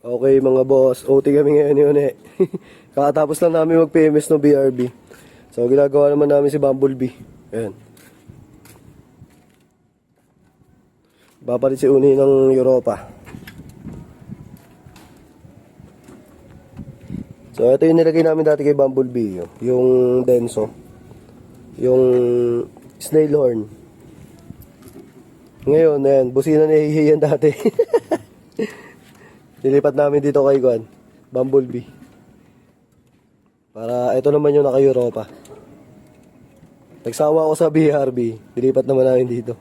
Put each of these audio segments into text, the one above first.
Okay mga boss, OT kami ngayon yun eh. Kakatapos lang namin mag-PMS ng BRB. So ginagawa naman namin si Bumblebee. Ayan. Bapalit si Uni ng Europa. So ito yung nilagay namin dati kay Bumblebee. Yung Denso. Yung snail horn. Ngayon, ayan, busina na hihiyan dati. Nilipat namin dito kay Juan, Bumblebee. Para ito naman yung naka-Europa. Nagsawa ako sa BRB, nilipat naman namin dito.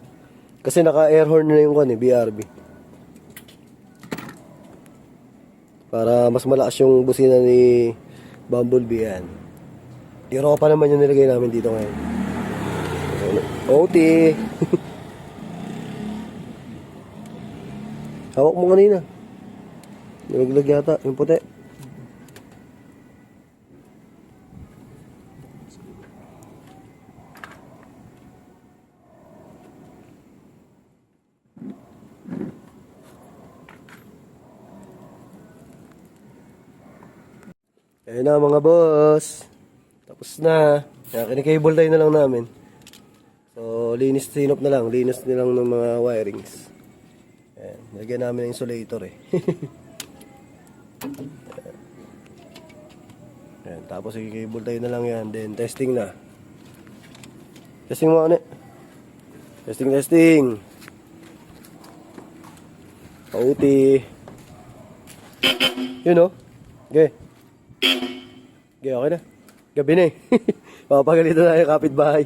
Kasi naka-air horn na yung Juan BRB. Para mas malakas yung busina ni Bumblebee yan. Europa naman yung nilagay namin dito ngayon. OT! Hawak mo kanina. Nilaglag yata, yung puti. Ayun na mga boss. Tapos na. Kaya kinikable tie na lang namin. So, linis sinop na lang. Linis nilang ng mga wirings. Ayan, nilagyan namin ng insulator eh. Ayan, tapos i-cable tayo na lang yan. Then testing na. Testing mo ano? Testing. Pauti. Yun o. Okay. Okay na. Gabi na eh. Papagalitan na yung kapitbahay.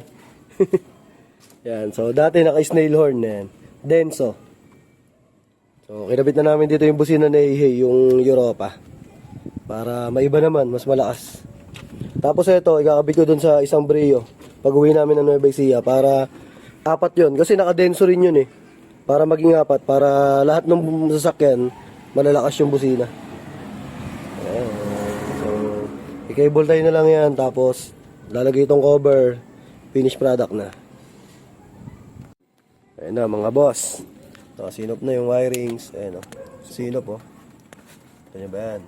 Yan. So dati naka-snail horn na yan. Denso. So, kinabit na namin dito yung busina na yung Europa. Para maiba naman, mas malakas. Tapos ito, ikakabit ko dun sa isang Brio. Pag uwi namin ng Nueva Ecija, para apat yun. Kasi nakadenso rin yun eh. Para maging apat, para lahat ng sasakyan, malalakas yung busina. Ayan. So, i-cable tie na lang yan. Tapos, lalagay itong cover. Finished product na. Ayan na mga boss. Sinop na yung wirings. Ayan o. Sinop o. Ito nyo ba yan?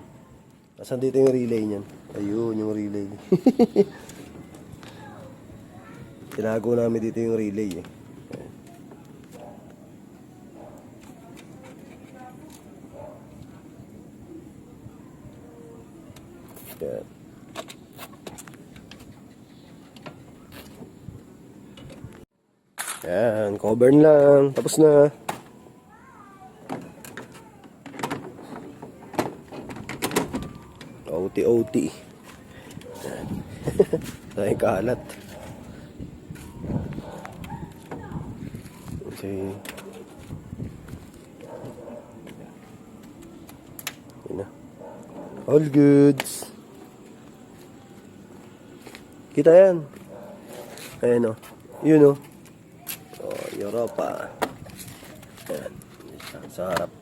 Nasaan dito yung relay nyan? Ayun yung relay. Tinago namin dito yung relay eh. Ayan. Ayan. Cover lang. Tapos na. OT. Dahil kalat. Okay. Yun na. All goods. Kita yan. Ayan o. Yun o. Oh, Europa. Ayan. Sa harap.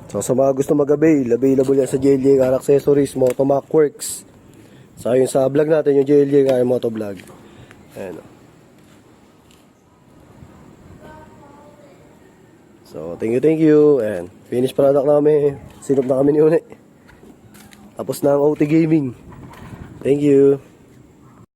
So sa mga gusto mag-available yan sa JLJ Car Accessories, Motomac Works. So yun sa vlog natin, yung JLJ Car Moto Vlog. Ayan o. So thank you. And finished product namin. Sinop na kami ni Une. Tapos na ang OT Gaming. Thank you.